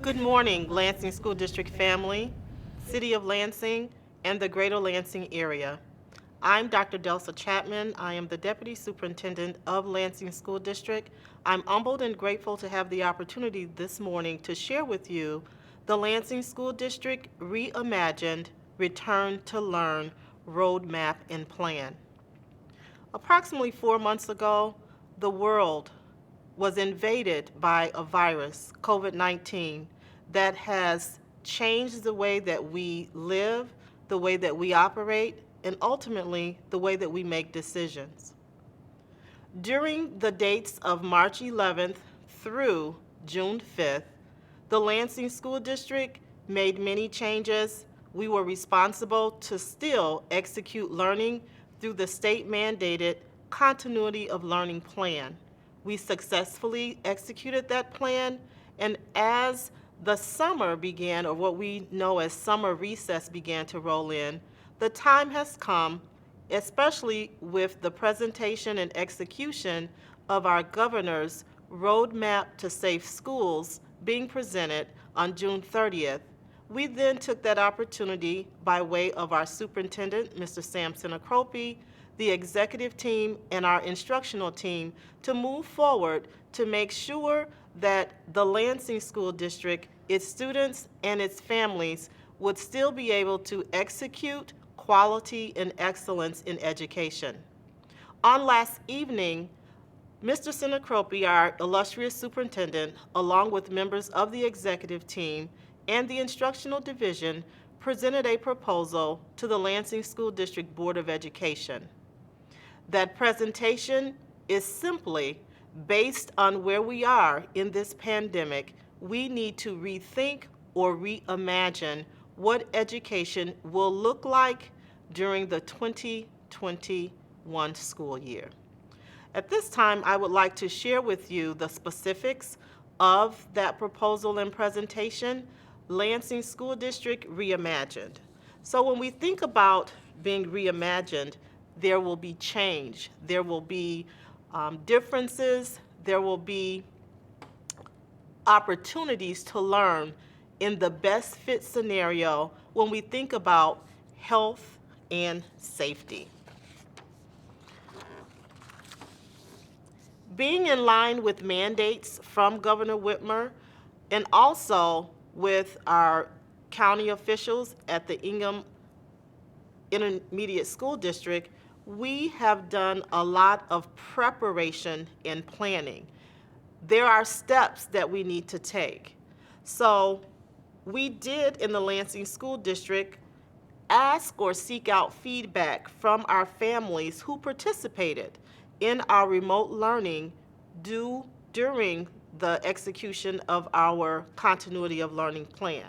Good morning, Lansing School District family, City of Lansing, and the Greater Lansing area. I'm Dr. Delsa Chapman. I am the Deputy Superintendent of Lansing School District. I'm humbled and grateful to have the opportunity this morning to share with you the Lansing School District Reimagined Return to Learn Roadmap and Plan. Approximately 4 months ago, the world was invaded by a virus, COVID-19, that has changed the way that we live, the way that we operate, and ultimately the way that we make decisions. During the dates of March 11th through June 5th, the Lansing School District made many changes. We were responsible to still execute learning through the state-mandated Continuity of Learning Plan. We successfully executed that plan, and as the summer began, or what we know as summer recess began to roll in, the time has come, especially with the presentation and execution of our governor's Roadmap to Safe Schools being presented on June 30th. We then took that opportunity by way of our superintendent, Mr. Sam Sinacropi, the executive team, and our instructional team to move forward to make sure that the Lansing School District, its students, and its families would still be able to execute quality and excellence in education. On last evening, Mr. Sinacropi, our illustrious superintendent, along with members of the executive team and the instructional division, presented a proposal to the Lansing School District Board of Education. That presentation is simply based on where we are in this pandemic. We need to rethink or reimagine what education will look like during the 2021 school year. At this time, I would like to share with you the specifics of that proposal and presentation, Lansing School District Reimagined. So when we think about being reimagined, there will be change, there will be differences, there will be opportunities to learn in the best fit scenario when we think about health and safety. Being in line with mandates from Governor Whitmer and also with our county officials at the Ingham Intermediate School District, we have done a lot of preparation and planning. there are steps that we need to take. So we did in the Lansing School District ask or seek out feedback from our families who participated in our remote learning during the execution of our continuity of learning plan.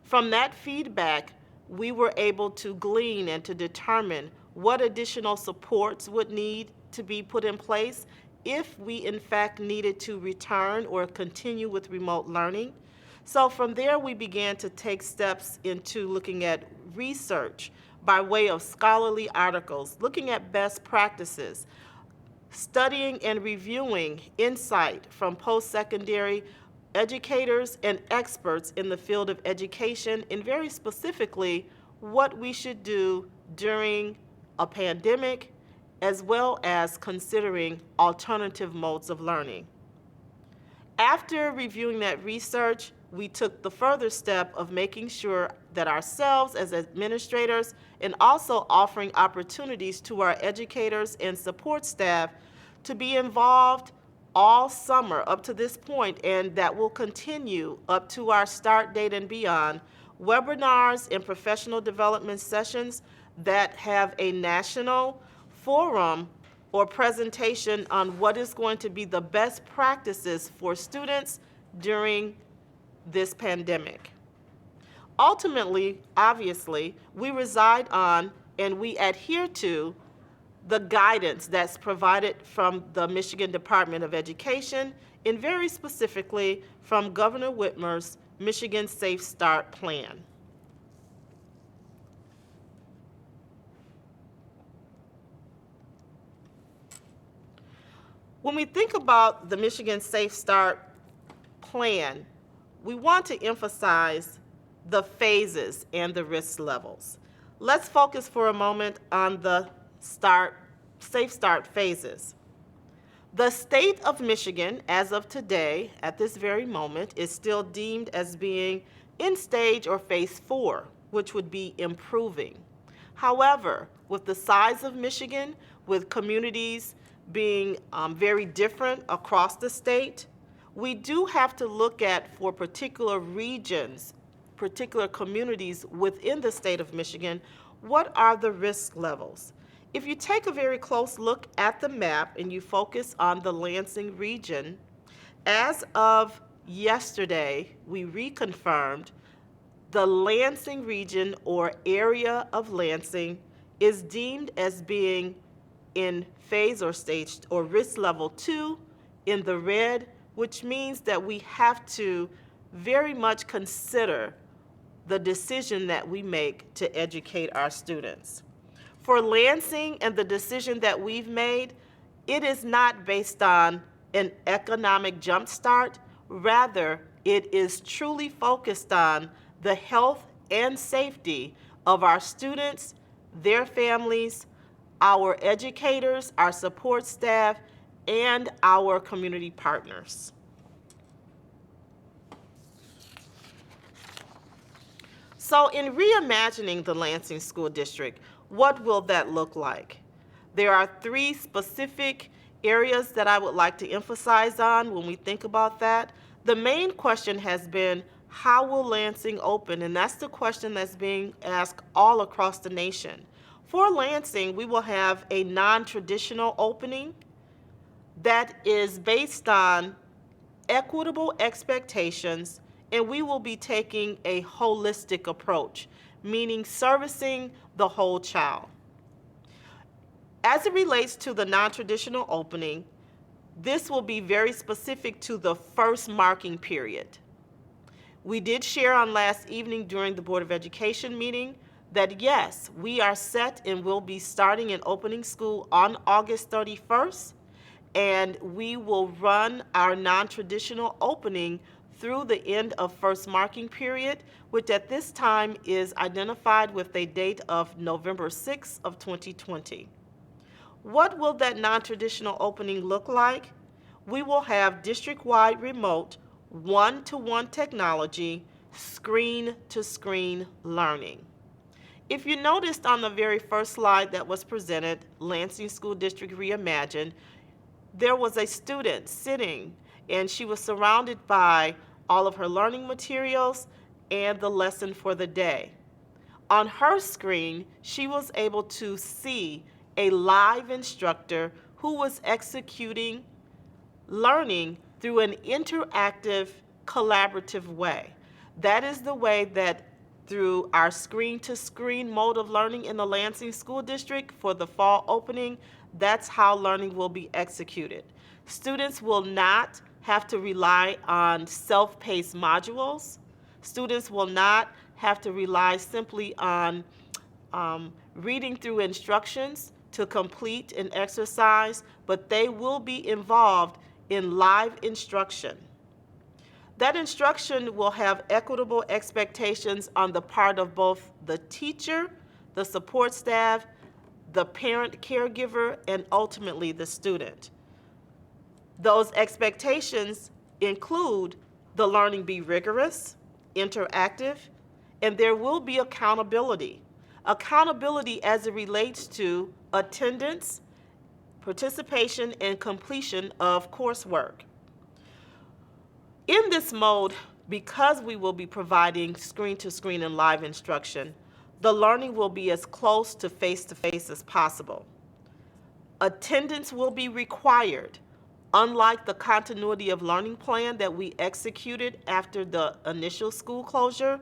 From that feedback, we were able to glean and to determine what additional supports would need to be put in place if we in fact needed to return or continue with remote learning. So from there, we began to take steps into looking at research by way of scholarly articles, looking at best practices, studying and reviewing insight from post-secondary educators and experts in the field of education, and very specifically what we should do during a pandemic, as well as considering alternative modes of learning. After reviewing that research, we took the further step of making sure that ourselves as administrators and also offering opportunities to our educators and support staff to be involved all summer up to this point, and that will continue up to our start date and beyond, webinars and professional development sessions that have a national forum or presentation on what is going to be the best practices for students during this pandemic. Ultimately, obviously, we reside on and we adhere to the guidance that's provided from the Michigan Department of Education, and very specifically from Governor Whitmer's Michigan Safe Start Plan. When we think about the Michigan Safe Start Plan, we want to emphasize the phases and the risk levels. Let's focus for a moment on the Safe Start phases. The state of Michigan, as of today, at this very moment, is still deemed as being in stage or phase 4, which would be improving. However, with the size of Michigan, with communities being very different across the state, we do have to look at, for particular regions, particular communities within the state of Michigan, what are the risk levels? If you take a very close look at the map and you focus on the Lansing region, as of yesterday, we reconfirmed the Lansing region or area of Lansing is deemed as being in phase or stage or risk level 2 in the red, which means that we have to very much consider the decision that we make to educate our students. For Lansing and the decision that we've made, it is not based on an economic jumpstart. Rather, it is truly focused on the health and safety of our students, their families, our educators, our support staff, and our community partners. So in reimagining the Lansing School District, what will that look like? There are 3 specific areas that I would like to emphasize on when we think about that. The main question has been, how will Lansing open? And that's the question that's being asked all across the nation. For Lansing, we will have a non-traditional opening that is based on equitable expectations, and we will be taking a holistic approach, meaning servicing the whole child. As it relates to the non-traditional opening, this will be very specific to the first marking period. We did share on last evening during the Board of Education meeting that yes, we are set and will be starting and opening school on August 31st, and we will run our non-traditional opening through the end of first marking period, which at this time is identified with a date of November 6th of 2020. What will that non-traditional opening look like? We will have district-wide remote, one-to-one technology, screen-to-screen learning. If you noticed on the very first slide that was presented, Lansing School District Reimagined, there was a student sitting and she was surrounded by all of her learning materials and the lesson for the day. On her screen, she was able to see a live instructor who was executing learning through an interactive, collaborative way. That is the way that through our screen-to-screen mode of learning in the Lansing School District for the fall opening, that's how learning will be executed. Students will not have to rely on self-paced modules. Students will not have to rely simply on reading through instructions to complete an exercise, but they will be involved in live instruction. That instruction will have equitable expectations on the part of both the teacher, the support staff, the parent caregiver, and ultimately the student. Those expectations include the learning be rigorous, interactive, and there will be accountability. Accountability as it relates to attendance, participation, and completion of coursework. In this mode, because we will be providing screen-to-screen and live instruction, the learning will be as close to face-to-face as possible. Attendance will be required. Unlike the continuity of learning plan that we executed after the initial school closure,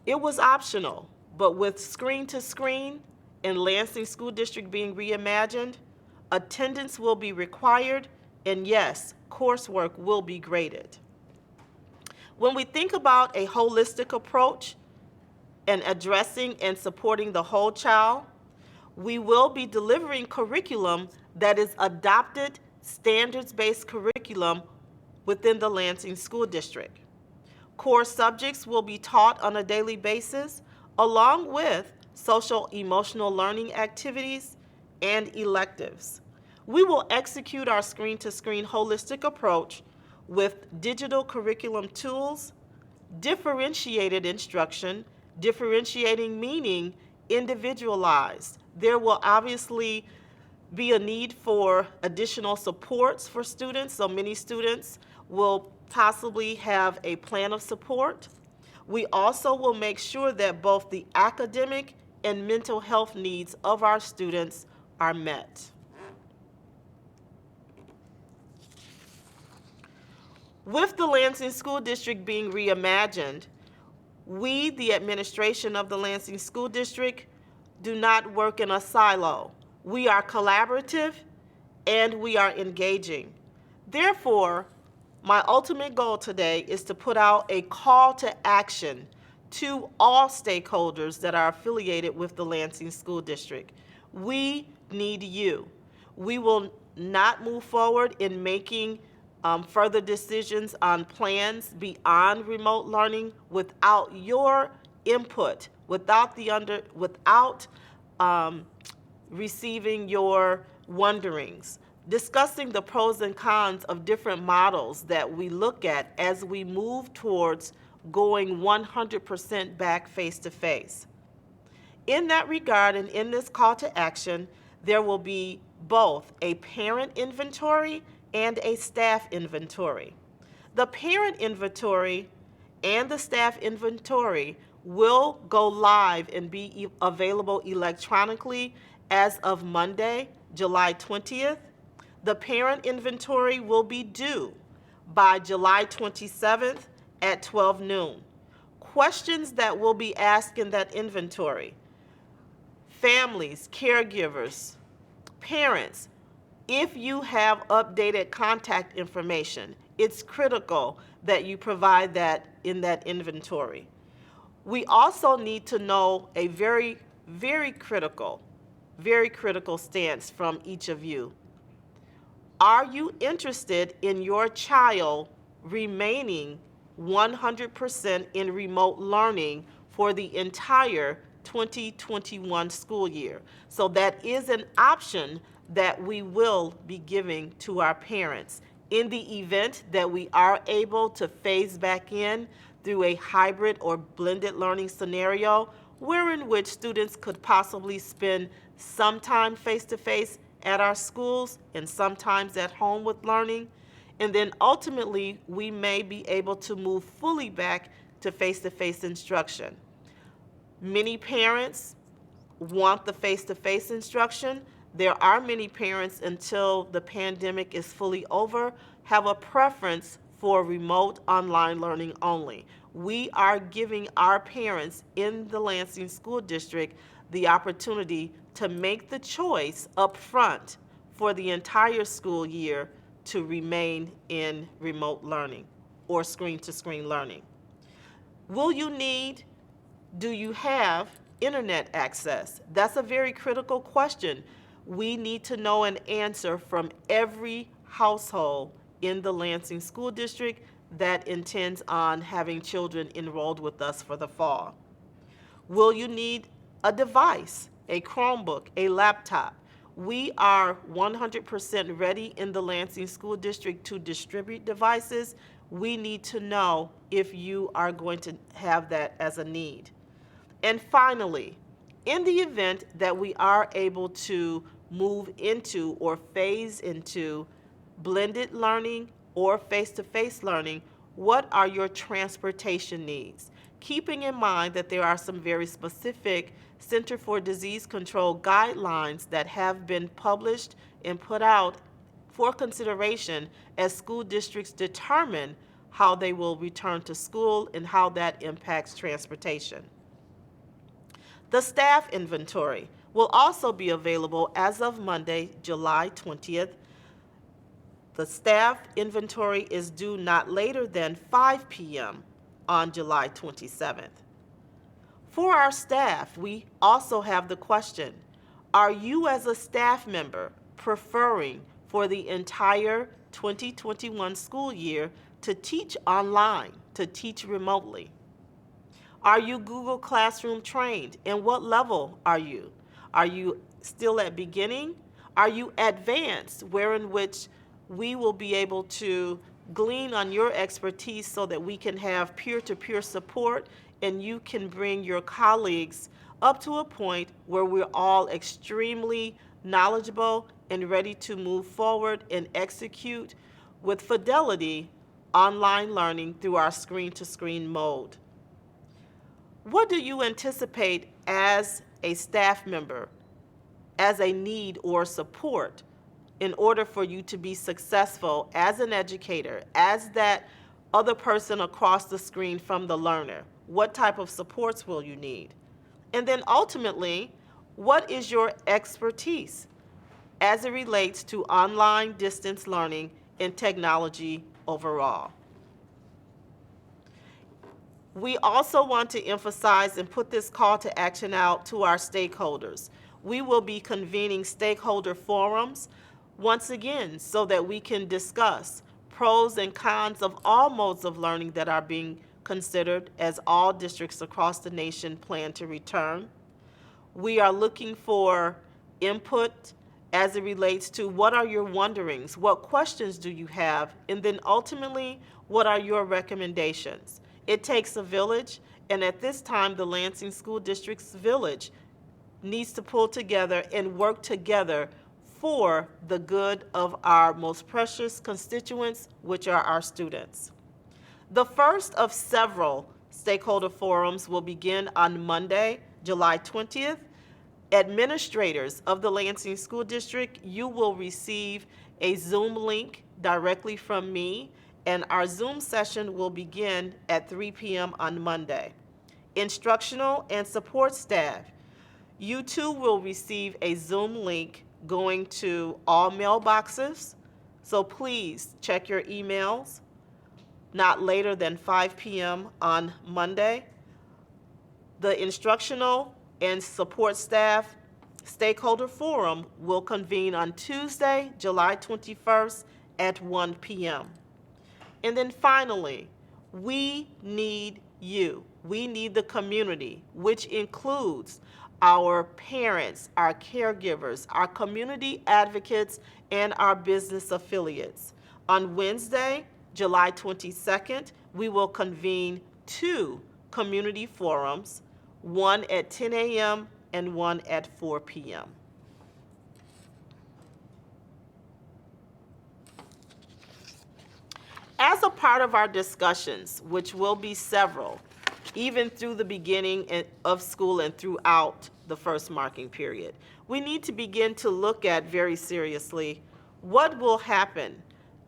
it was optional, but with screen-to-screen and Lansing School District being reimagined, attendance will be required, and yes, coursework will be graded. When we think about a holistic approach and addressing and supporting the whole child, we will be delivering curriculum that is adopted standards-based curriculum within the Lansing School District. Core subjects will be taught on a daily basis, along with social emotional learning activities and electives. We will execute our screen-to-screen holistic approach with digital curriculum tools, differentiated instruction, differentiating meaning individualized. There will obviously be a need for additional supports for students, so many students will possibly have a plan of support. We also will make sure that both the academic and mental health needs of our students are met. With the Lansing School District being reimagined, we, the administration of the Lansing School District, do not work in a silo. We are collaborative and we are engaging. Therefore, my ultimate goal today is to put out a call to action to all stakeholders that are affiliated with the Lansing School District. We need you. We will not move forward in making further decisions on plans beyond remote learning without your input, without receiving your wonderings, discussing the pros and cons of different models that we look at as we move towards going 100% back face-to-face. In that regard and in this call to action, there will be both a parent inventory and a staff inventory. The parent inventory and the staff inventory will go live and be available electronically as of Monday, July 20th. The parent inventory will be due by July 27th at 12 noon. Questions that will be asked in that inventory: families, caregivers, parents, if you have updated contact information, it's critical that you provide that in that inventory. We also need to know a very critical stance from each of you. Are you interested in your child remaining 100% in remote learning for the entire 2021 school year? So that is an option that we will be giving to our parents in the event that we are able to phase back in through a hybrid or blended learning scenario, wherein which students could possibly spend some time face-to-face at our schools and sometimes at home with learning. And then ultimately, we may be able to move fully back to face-to-face instruction. Many parents want the face-to-face instruction. There are many parents, until the pandemic is fully over, have a preference for remote online learning only. We are giving our parents in the Lansing School District the opportunity to make the choice up front for the entire school year to remain in remote learning or screen-to-screen learning. Do you have internet access? That's a very critical question. We need to know an answer from every household in the Lansing School District that intends on having children enrolled with us for the fall. Will you need a device, a Chromebook, a laptop? We are 100% ready in the Lansing School District to distribute devices. We need to know if you are going to have that as a need. And finally, in the event that we are able to move into or phase into blended learning or face-to-face learning, what are your transportation needs? Keeping in mind that there are some very specific Center for Disease Control guidelines that have been published and put out for consideration as school districts determine how they will return to school and how that impacts transportation. The staff inventory will also be available as of Monday, July 20th. The staff inventory is due not later than 5 p.m. on July 27th. For our staff, we also have the question, are you as a staff member preferring for the entire 2021 school year to teach online, to teach remotely? Are you Google Classroom trained? And what level are you? Are you still at beginning? Are you advanced, wherein which we will be able to glean on your expertise so that we can have peer-to-peer support and you can bring your colleagues up to a point where we're all extremely knowledgeable and ready to move forward and execute with fidelity online learning through our screen-to-screen mode. What do you anticipate as a staff member, as a need or support, in order for you to be successful as an educator, as that other person across the screen from the learner? What type of supports will you need? And then ultimately, what is your expertise as it relates to online distance learning and technology overall? We also want to emphasize and put this call to action out to our stakeholders. We will be convening stakeholder forums once again so that we can discuss pros and cons of all modes of learning that are being considered as all districts across the nation plan to return. We are looking for input as it relates to what are your wonderings, what questions do you have, and then ultimately, what are your recommendations? It takes a village, and at this time, the Lansing School District's village needs to pull together and work together for the good of our most precious constituents, which are our students. The first of several stakeholder forums will begin on Monday, July 20th. Administrators of the Lansing School District, you will receive a Zoom link directly from me, and our Zoom session will begin at 3 p.m. on Monday. Instructional and support staff, you too will receive a Zoom link going to all mailboxes, so please check your emails not later than 5 p.m. on Monday. The instructional and support staff stakeholder forum will convene on Tuesday, July 21st at 1 p.m. And then finally, we need you. We need the community, which includes our parents, our caregivers, our community advocates, and our business affiliates. On Wednesday, July 22nd, we will convene 2 community forums, one at 10 a.m. and one at 4 p.m. As a part of our discussions, which will be several, even through the beginning of school and throughout the first marking period, we need to begin to look at very seriously what will happen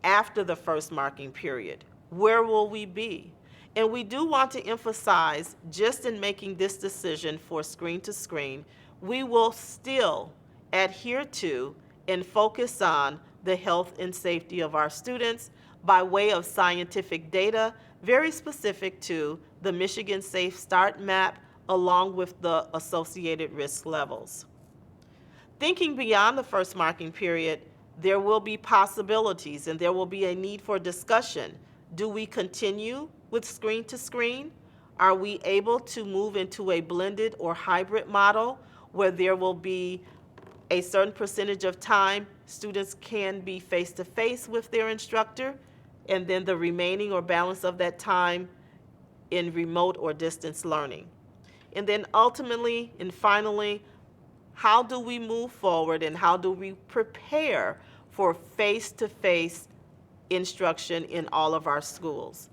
after the first marking period. Where will we be? And we do want to emphasize, just in making this decision for screen to screen, we will still adhere to and focus on the health and safety of our students by way of scientific data, very specific to the Michigan Safe Start Map, along with the associated risk levels. Thinking beyond the first marking period, there will be possibilities and there will be a need for discussion. Do we continue with screen to screen? Are we able to move into a blended or hybrid model where there will be a certain percentage of time students can be face-to-face with their instructor, and then the remaining or balance of that time in remote or distance learning? And then ultimately and finally, how do we move forward and how do we prepare for face-to-face instruction in all of our schools?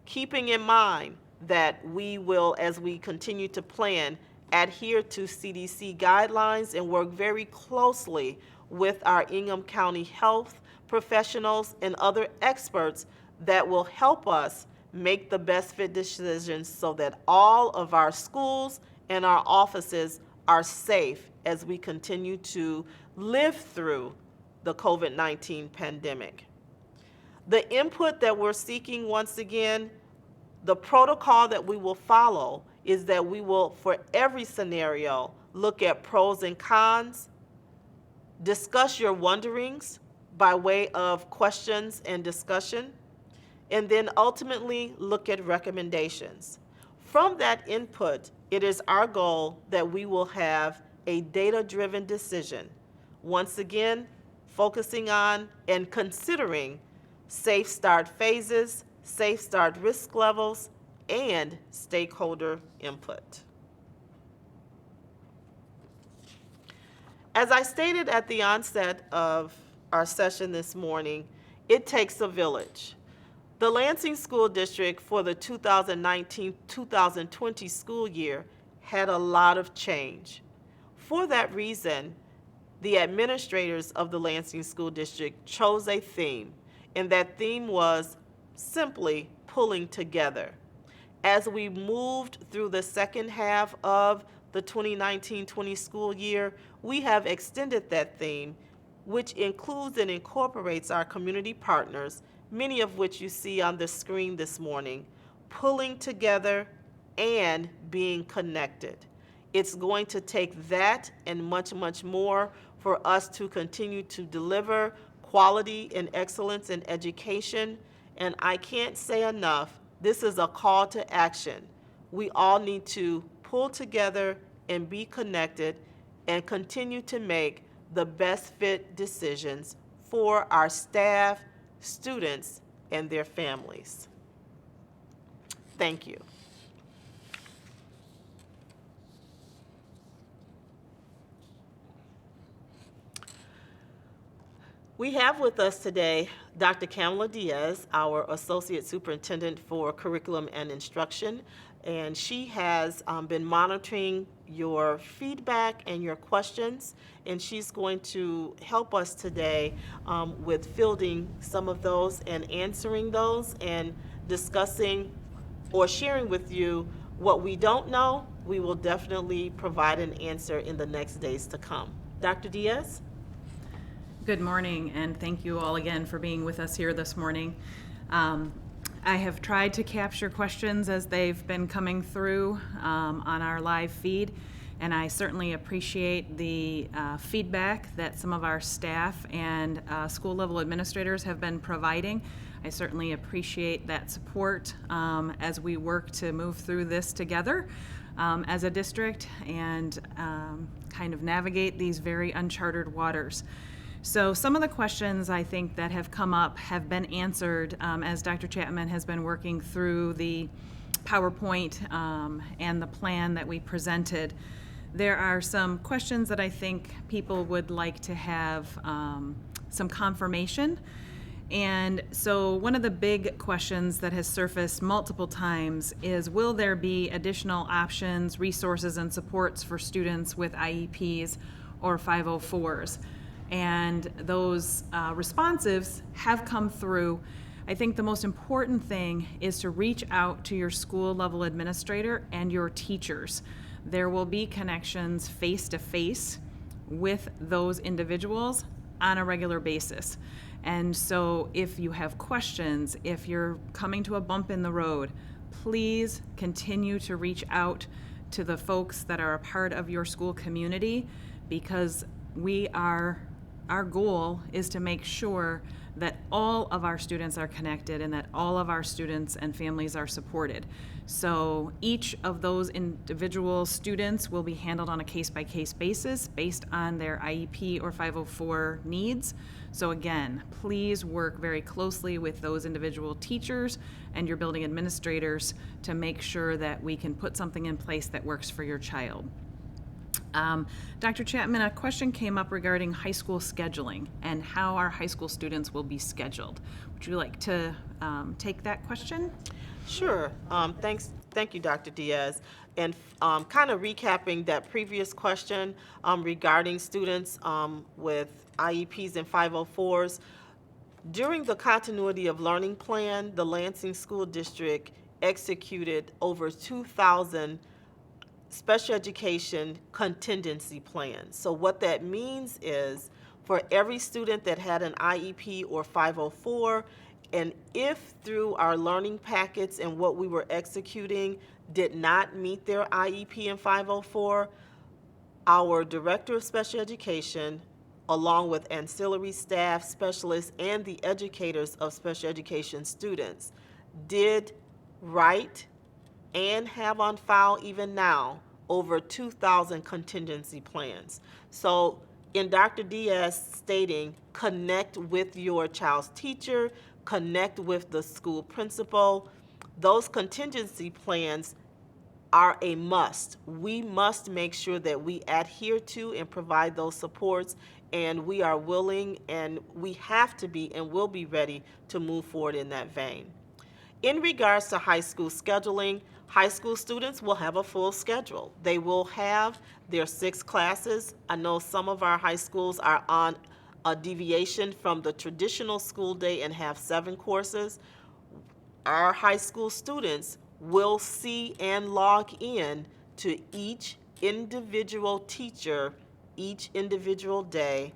Keeping in mind that we will, as we continue to plan, adhere to CDC guidelines and work very closely with our Ingham County health professionals and other experts that will help us make the best fit decisions so that all of our schools and our offices are safe as we continue to live through the COVID-19 pandemic. The input that we're seeking, once again, the protocol that we will follow is that we will, for every scenario, look at pros and cons, discuss your wonderings by way of questions and discussion, and then ultimately look at recommendations. From that input, it is our goal that we will have a data-driven decision, once again, focusing on and considering safe start phases, safe start risk levels, and stakeholder input. As I stated at the onset of our session this morning, it takes a village. The Lansing School District for the 2019-2020 school year had a lot of change. For that reason, the administrators of the Lansing School District chose a theme, and that theme was simply pulling together. As we moved through the second half of the 2019-20 school year, we have extended that theme, which includes and incorporates our community partners, many of which you see on the screen this morning, pulling together and being connected. It's going to take that and much, much more for us to continue to deliver quality and excellence in education. And I can't say enough, this is a call to action. We all need to pull together and be connected and continue to make the best fit decisions for our staff, students, and their families. Thank you. We have with us today Dr. Kamala Diaz, our Associate Superintendent for Curriculum and Instruction, and she has been monitoring your feedback and your questions, and she's going to help us today with fielding some of those and answering those and discussing or sharing with you what we don't know. We will definitely provide an answer in the next days to come. Dr. Diaz? Good morning, and thank you all again for being with us here this morning. I have tried to capture questions as they've been coming through on our live feed, and I certainly appreciate the feedback that some of our staff and school level administrators have been providing. I certainly appreciate that support as we work to move through this together as a district and kind of navigate these very uncharted waters. So some of the questions I think that have come up have been answered as Dr. Chapman has been working through the PowerPoint and the plan that we presented. There are some questions that I think people would like to have some confirmation, And so one of the big questions that has surfaced multiple times is, will there be additional options, resources, and supports for students with IEPs or 504s? And those responsives have come through. I think the most important thing is to reach out to your school level administrator and your teachers. There will be connections face to face with those individuals on a regular basis. And so if you have questions, if you're coming to a bump in the road, please continue to reach out to the folks that are a part of your school community, because our goal is to make sure that all of our students are connected and that all of our students and families are supported. So each of those individual students will be handled on a case-by-case basis based on their IEP or 504 needs. So again, please work very closely with those individual teachers and your building administrators to make sure that we can put something in place that works for your child. Dr. Chapman, a question came up regarding high school scheduling and how our high school students will be scheduled. Would you like to take that question? Sure. Thank you, Dr. Diaz. And kind of recapping that previous question regarding students with IEPs and 504s, during the continuity of learning plan, the Lansing School District executed over 2,000 special education contingency plans. So what that means is, for every student that had an IEP or 504, and if through our learning packets and what we were executing did not meet their IEP and 504, our Director of Special Education, along with ancillary staff, specialists, and the educators of special education students, did write and have on file even now over 2,000 contingency plans. So in Dr. Diaz stating, connect with your child's teacher, connect with the school principal, those contingency plans are a must. We must make sure that we adhere to and provide those supports, and we are willing and we have to be and will be ready to move forward in that vein. In regards to high school scheduling, high school students will have a full schedule. They will have their 6 classes. I know some of our high schools are on a deviation from the traditional school day and have 7 courses. Our high school students will see and log in to each individual teacher each individual day,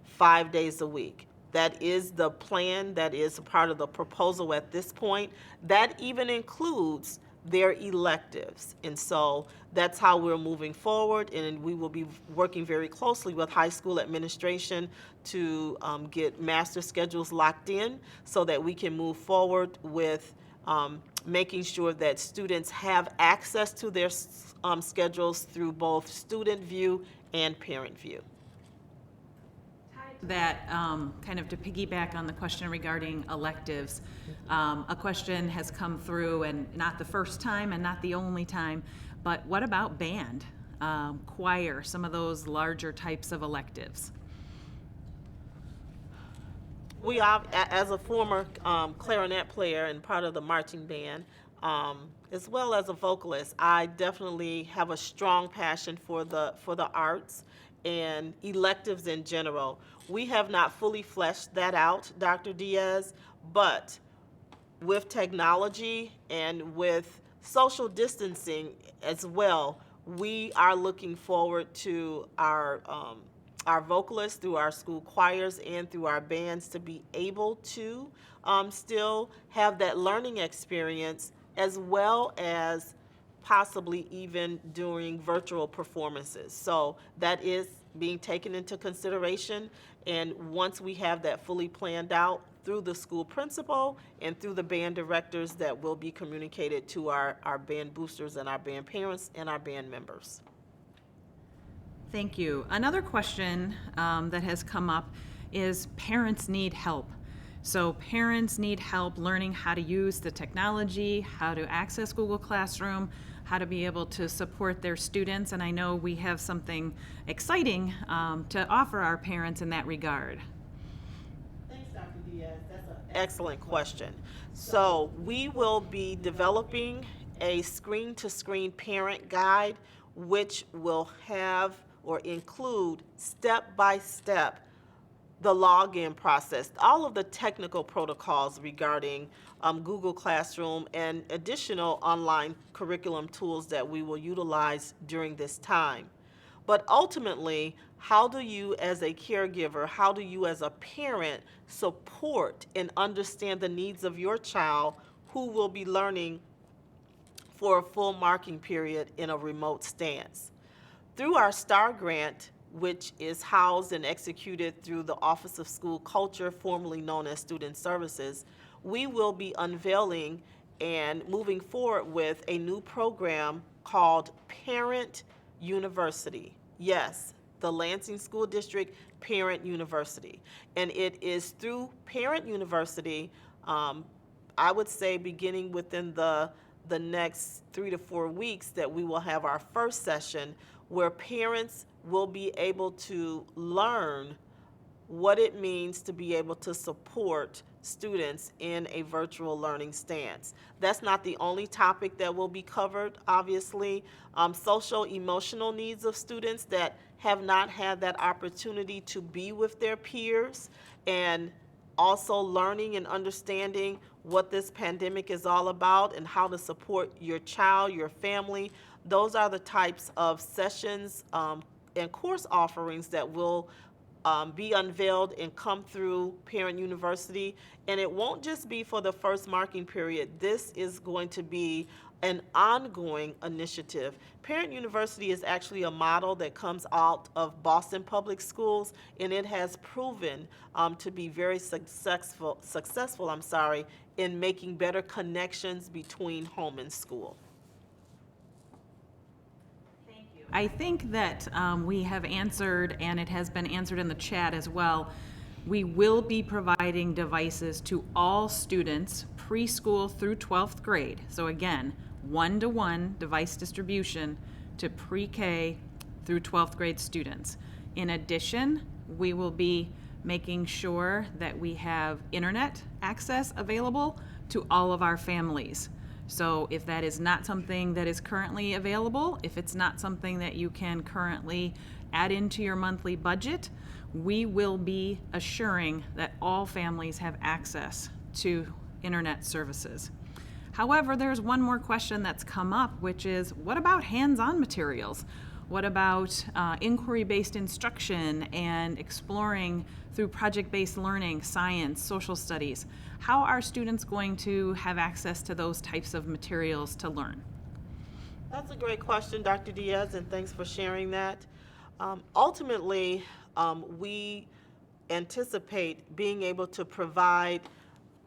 5 days a week. That is the plan, that is a part of the proposal at this point. That even includes their electives. And so that's how we're moving forward, and we will be working very closely with high school administration to get master schedules locked in so that we can move forward with making sure that students have access to their schedules through both student view and parent view. That kind of to piggyback on the question regarding electives, a question has come through, and not the first time and not the only time, but what about band, choir, some of those larger types of electives? We are, as a former clarinet player and part of the marching band, as well as a vocalist, I definitely have a strong passion for the arts and electives in general. We have not fully fleshed that out, Dr. Diaz, but with technology and with social distancing as well, we are looking forward to our vocalists through our school choirs and through our bands to be able to still have that learning experience, as well as possibly even during virtual performances. So that is being taken into consideration, and once we have that fully planned out through the school principal and through the band directors, that will be communicated to our band boosters and our band parents and our band members. Thank you. Another question that has come up is parents need help. So parents need help learning how to use the technology, how to access Google Classroom, how to be able to support their students, and I know we have something exciting to offer our parents in that regard. Thanks, Dr. Diaz. That's an excellent question. So we will be developing a screen-to-screen parent guide, which will have or include step-by-step the login process, all of the technical protocols regarding Google Classroom and additional online curriculum tools that we will utilize during this time. But ultimately, how do you as a caregiver, how do you as a parent support and understand the needs of your child who will be learning for a full marking period in a remote stance? Through our STAR grant, which is housed and executed through the Office of School Culture, formerly known as Student Services, we will be unveiling and moving forward with a new program called Parent University. Yes, the Lansing School District Parent University. And it is through Parent University, I would say beginning within the next 3 to 4 weeks, that we will have our first session where parents will be able to learn what it means to be able to support students in a virtual learning stance. That's not the only topic that will be covered, obviously. Social emotional needs of students that have not had that opportunity to be with their peers, and also learning and understanding what this pandemic is all about and how to support your child, your family. Those are the types of sessions and course offerings that will be unveiled and come through Parent University. And it won't just be for the first marking period. This is going to be an ongoing initiative. Parent University is actually a model that comes out of Boston Public Schools, and it has proven to be very successful, in making better connections between home and school. I think that we have answered, and it has been answered in the chat as well. We will be providing devices to all students preschool through 12th grade. So again, one-to-one device distribution to pre-K through 12th grade students. In addition, we will be making sure that we have internet access available to all of our families. So if that is not something that is currently available, if it's not something that you can currently add into your monthly budget, we will be assuring that all families have access to internet services. However, there's one more question that's come up, which is, what about hands-on materials? What about inquiry-based instruction and exploring through project-based learning, science, social studies? How are students going to have access to those types of materials to learn? That's a great question, Dr. Diaz, and thanks for sharing that. Ultimately, we anticipate being able to provide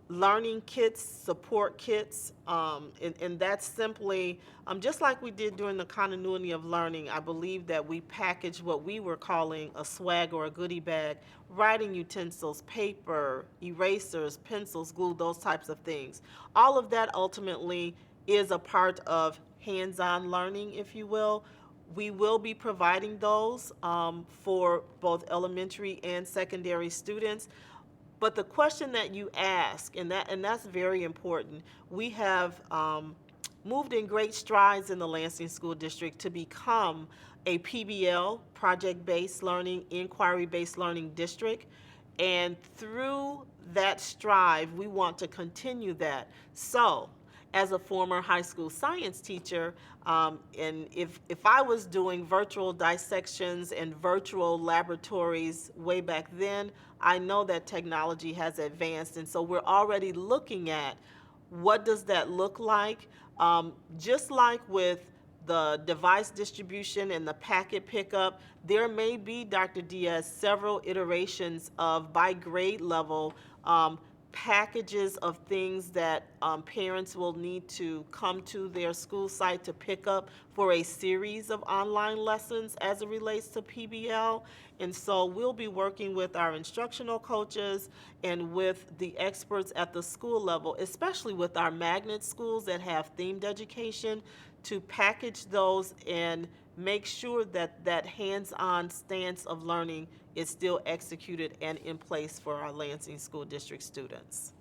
learning kits, support kits, and that's simply, just like we did during the continuity of learning. I believe that we packaged what we were calling a swag or a goodie bag, writing utensils, paper, erasers, pencils, glue, those types of things. All of that ultimately is a part of hands-on learning, if you will. We will be providing those for both elementary and secondary students. But the question that you ask, and that's very important, we have moved in great strides in the Lansing School District to become a PBL, project-based learning, inquiry-based learning district. And through that strive, we want to continue that. So, as a former high school science teacher, and if I was doing virtual dissections and virtual laboratories way back then, I know that technology has advanced, and so we're already looking at what does that look like. Just like with the device distribution and the packet pickup, there may be, Dr. Diaz, several iterations of by grade level packages of things that parents will need to come to their school site to pick up for a series of online lessons as it relates to PBL. And so we'll be working with our instructional coaches and with the experts at the school level, especially with our magnet schools that have themed education, to package those and make sure that that hands-on stance of learning is still executed and in place for our Lansing School District students.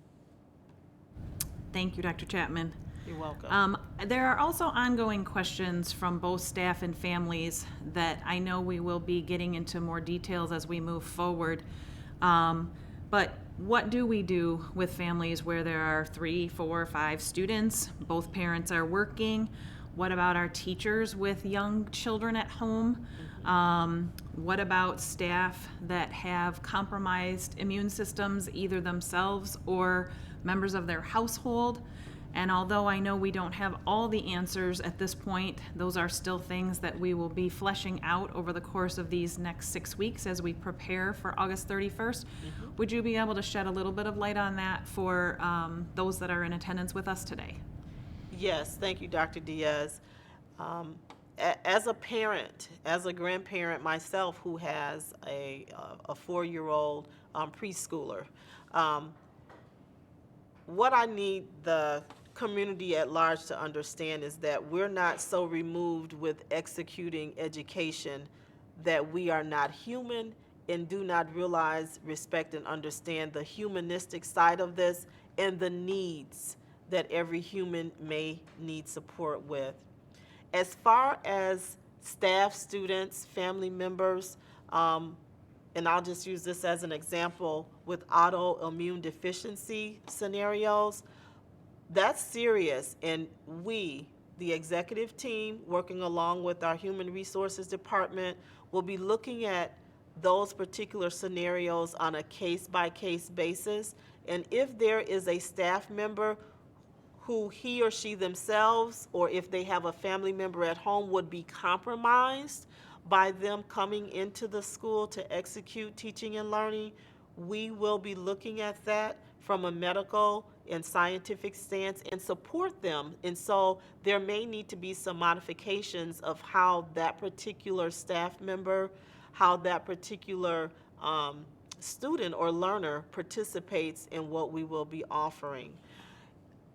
Thank you, Dr. Chapman. You're welcome. There are also ongoing questions from both staff and families that I know we will be getting into more details as we move forward. But what do we do with families where there are 3, 4, 5 students? Both parents are working. What about our teachers with young children at home? What about staff that have compromised immune systems, either themselves or members of their household? And although I know we don't have all the answers at this point, those are still things that we will be fleshing out over the course of these next 6 weeks as we prepare for August 31st. Would you be able to shed a little bit of light on that for those that are in attendance with us today? Yes, thank you, Dr. Diaz. As a parent, as a grandparent myself who has a 4-year-old preschooler, what I need the community at large to understand is that we're not so removed with executing education that we are not human and do not realize, respect, and understand the humanistic side of this and the needs that every human may need support with. As far as staff, students, family members, and I'll just use this as an example with autoimmune deficiency scenarios, that's serious, and we, the executive team, working along with our Human Resources Department, will be looking at those particular scenarios on a case-by-case basis, and if there is a staff member who he or she themselves, or if they have a family member at home, would be compromised by them coming into the school to execute teaching and learning, we will be looking at that from a medical and scientific stance and support them. And so there may need to be some modifications of how that particular staff member, how that particular student or learner participates in what we will be offering.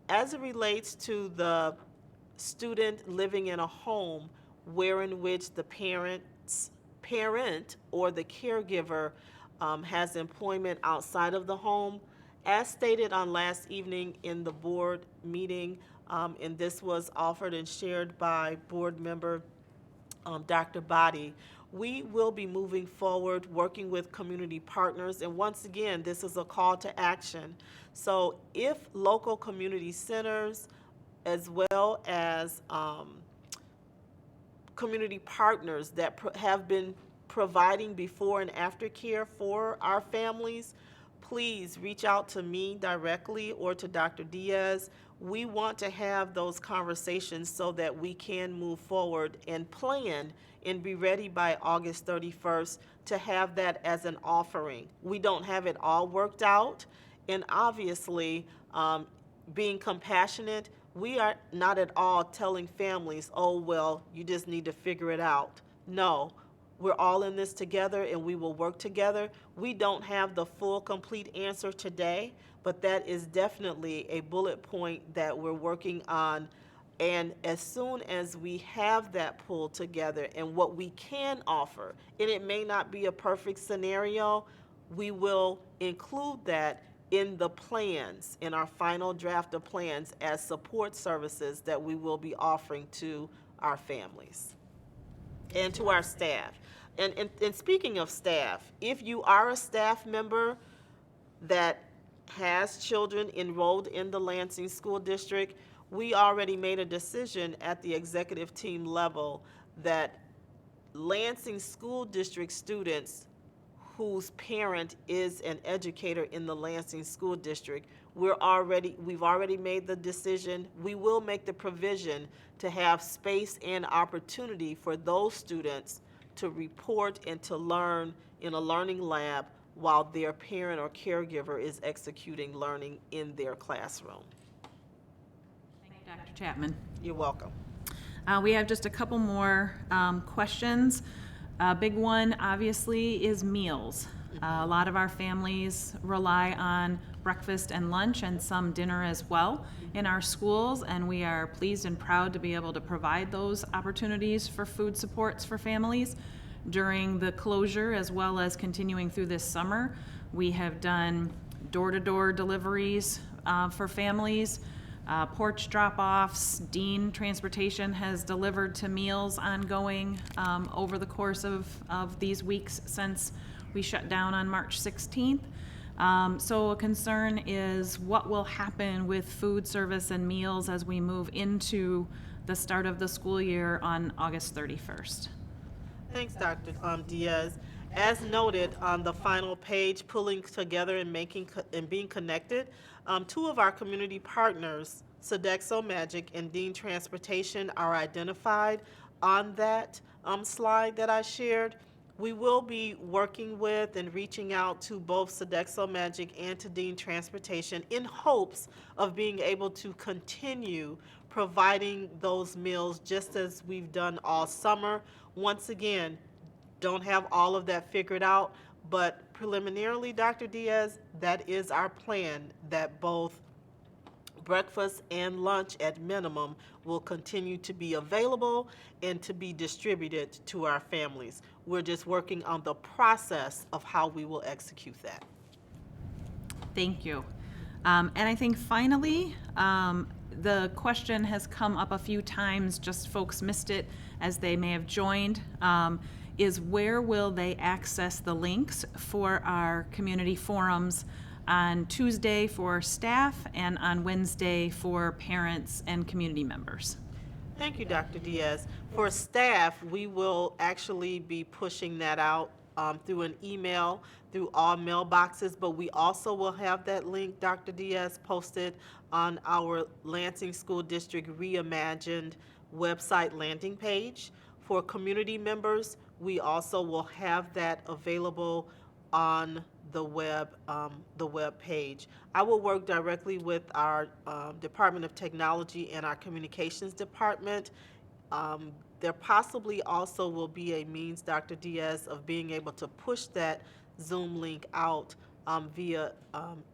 As it relates to the student living in a home where in which the parent or the caregiver has employment outside of the home, as stated on last evening in the board meeting, and this was offered and shared by board member Dr. Body, we will be moving forward working with community partners, and once again, this is a call to action. So if local community centers as well as community partners that have been providing before and after care for our families, please reach out to me directly or to Dr. Diaz. We want to have those conversations so that we can move forward and plan and be ready by August 31st to have that as an offering. We don't have it all worked out, and obviously, being compassionate, we are not at all telling families, oh, well, you just need to figure it out. No, we're all in this together and we will work together. We don't have the full, complete answer today, but that is definitely a bullet point that we're working on. And as soon as we have that pulled together and what we can offer, and it may not be a perfect scenario, we will include that in the plans, in our final draft of plans as support services that we will be offering to our families and to our staff. And speaking of staff, if you are a staff member that has children enrolled in the Lansing School District, we already made a decision at the executive team level that Lansing School District students whose parent is an educator in the Lansing School District, we've already made the decision. We will make the provision to have space and opportunity for those students to report and to learn in a learning lab while their parent or caregiver is executing learning in their classroom. Thank you, Dr. Chapman. You're welcome. We have just a couple more questions. A big one, obviously, is meals. A lot of our families rely on breakfast and lunch and some dinner as well in our schools, and we are pleased and proud to be able to provide those opportunities for food supports for families. during the closure as well as continuing through this summer. We have done door-to-door deliveries for families, porch drop-offs. Dean Transportation has delivered to meals ongoing over the course of these weeks since we shut down on March 16th. So a concern is what will happen with food service and meals as we move into the start of the school year on August 31st. Thanks, Dr. Diaz. As noted on the final page, pulling together and being connected, two of our community partners, Sodexo Magic and Dean Transportation, are identified on that slide that I shared. We will be working with and reaching out to both Sodexo Magic and to Dean Transportation in hopes of being able to continue providing those meals just as we've done all summer. Once again, don't have all of that figured out, but preliminarily, Dr. Diaz, that is our plan, that both breakfast and lunch at minimum will continue to be available and to be distributed to our families. We're just working on the process of how we will execute that. Thank you. And I think finally, the question has come up a few times, just folks missed it as they may have joined, is where will they access the links for our community forums on Tuesday for staff and on Wednesday for parents and community members? Thank you, Dr. Diaz. For staff, we will actually be pushing that out through an email, through all mailboxes, but we also will have that link, Dr. Diaz, posted on our Lansing School District Reimagined website landing page. For community members, we also will have that available on the web page. I will work directly with our Department of Technology and our Communications Department. There possibly also will be a means, Dr. Diaz, of being able to push that Zoom link out via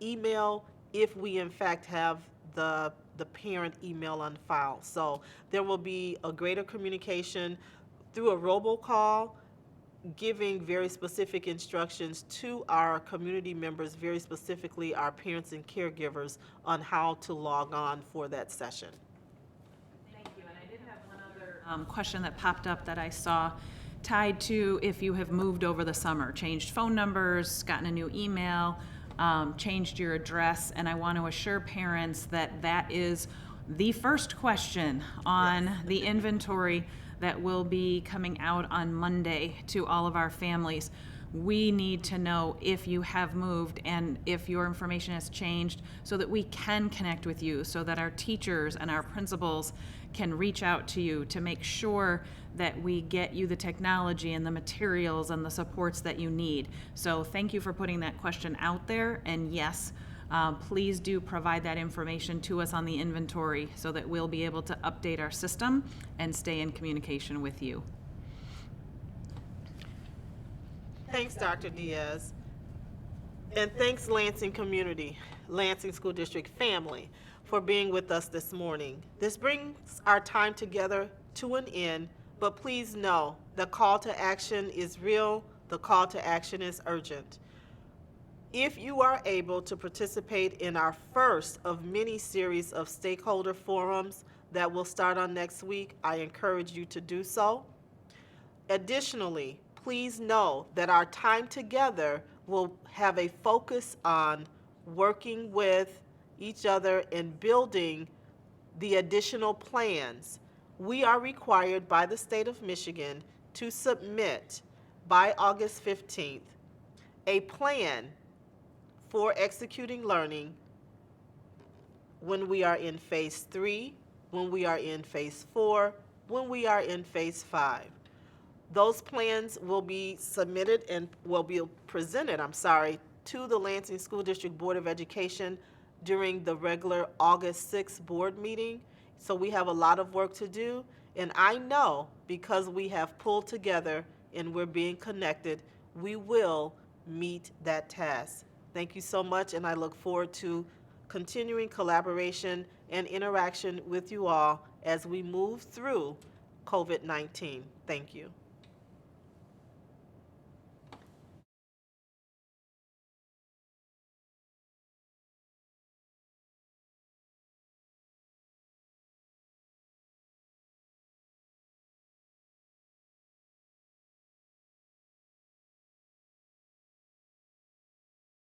email if we in fact have the parent email on file. So there will be a greater communication through a robocall, giving very specific instructions to our community members, very specifically our parents and caregivers, on how to log on for that session. Thank you. And I did have one other question that popped up that I saw tied to if you have moved over the summer, changed phone numbers, gotten a new email, changed your address, and I want to assure parents that that is the first question on the inventory that will be coming out on Monday to all of our families. We need to know if you have moved and if your information has changed so that we can connect with you, so that our teachers and our principals can reach out to you to make sure that we get you the technology and the materials and the supports that you need. So thank you for putting that question out there, and yes, please do provide that information to us on the inventory so that we'll be able to update our system and stay in communication with you. Thanks, Dr. Diaz. And thanks, Lansing community, Lansing School District family, for being with us this morning. This brings our time together to an end, but please know the call to action is real, the call to action is urgent. If you are able to participate in our first of many series of stakeholder forums that will start on next week, I encourage you to do so. Additionally, please know that our time together will have a focus on working with each other and building the additional plans. We are required by the state of Michigan to submit by August 15th a plan for executing learning when we are in phase 3, when we are in phase 4, when we are in phase 5. Those plans will be submitted and will be presented, to the Lansing School District Board of Education during the regular August 6th board meeting. So we have a lot of work to do, and I know because we have pulled together and we're being connected, we will meet that task. Thank you so much, and I look forward to continuing collaboration and interaction with you all as we move through COVID-19. Thank you.